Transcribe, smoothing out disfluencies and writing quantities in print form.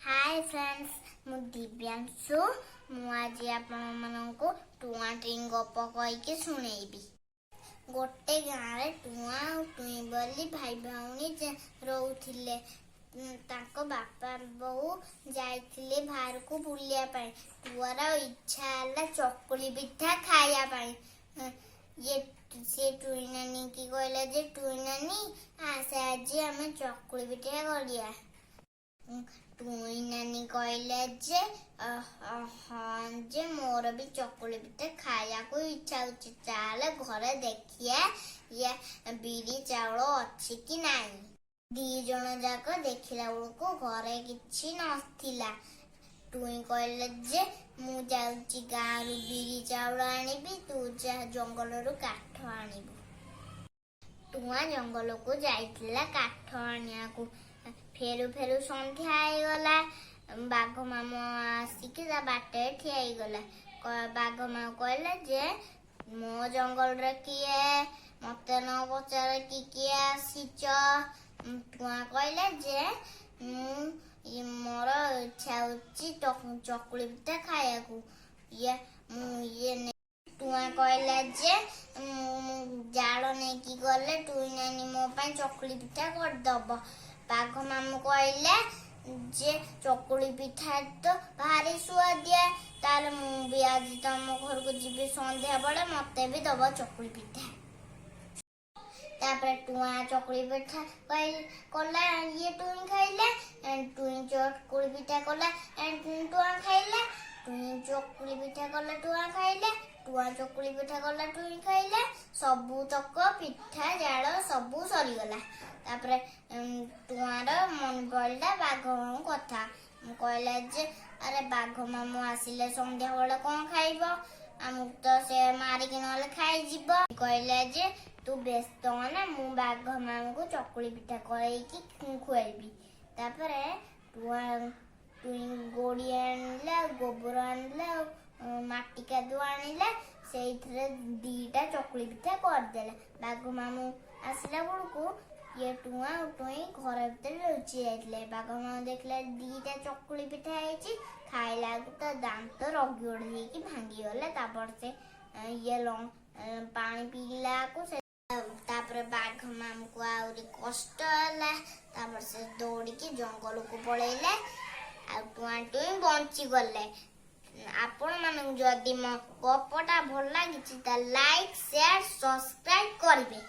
Hi friends मु दिव्यांशु मु आज आपको टुआ टी गप कहीकि शुणेबी। गोटे गाँव रे टुआ और टुई बोली भाई भौणी रोथिले। ताको बापा बहु जाइथिले बाहर को बुलिया पाई। टुआर इच्छा है चकुली पिठा खाया पाई। ये से टुई नानी की कहले जे टुई नानी आसे आज आम चकुली पिठा करिया। टुई नानी कहले जे हाँ जे मोर भी चकुली पिठा खाया को इच्छा होची। चाल घरे देखिए ये बिरी चाउल अच्छी कि नहीं। दी जन जाक देखिला बेलको घरे किछि नथिला। टुई कहले जे मु जाउची गाँव रु बिरी चाउल आनिबी तू जा जंगल रु काठ आनिबू। टुआ जंगल को जाइथिला काठ आनिया को। फेरु फेरु संध्या आईगला। बाघ मामू आसिक बाटे ठिया गला। बाघ मामू कहले जे मो जंगल रे किए मते न पचार कि किए आसीच। टुआ कहले जे मोर इच्छा होची चकुली पिठा खाया को। ये टुआ कहले जे जाल नहीं कि गले टुई नानी मो पाई चकुली पिठा कर दब। बाघ मामू कहले जे चकुली पिठा तो भारी सुआदिया। ताले मु भी आज तुम घर को जीवी संध्या बेले मते भी दब चकुली पिठा। तापर टुआ चकुली पिठा कला ये टुई खाइले। टुई चकुली पिठा कला टुआ खाइले। टुई चकुली पिठा कला टुआ खाइले। टुआ चकुली पिठा कला टुई खाइले। सबू तक पिठा जाल सबू सरीगला। तापर टुआर मन पड़ा बाघ मामू कथा। कहला जे अरे बाघ मामू आसिले संध्या बेले कौन खाइब आमुक तो से मारिक नले खाई जीव। कहला जे तू व्यस्त होना मु बाघ मामू को चकुली पिठा करैकी खुआइबी। तापर टुई गोड़ी आनिला गोबर आनिला माटी कादु आनिला से दीटा चकुली पिठा करदेला। बाघ मामू आसला बेलू ये टुआ और टुई घर भीतर लुचि जाइले। बाघ मामू देखले दीटा चकुली पिठा है खाइला तो दांत रगी ओढ़ी कि भांगी गले। तापर से ये पानी पीला को तापर बाघ मामू को आउरी कष्ट है। तापर से दौड़ी के जंगल को पलैले आ टुआ टुई बंची गले। आपण मानक जदि मो गपटा भल लागिछि त लाइक शेयर सब्सक्राइब करिवे।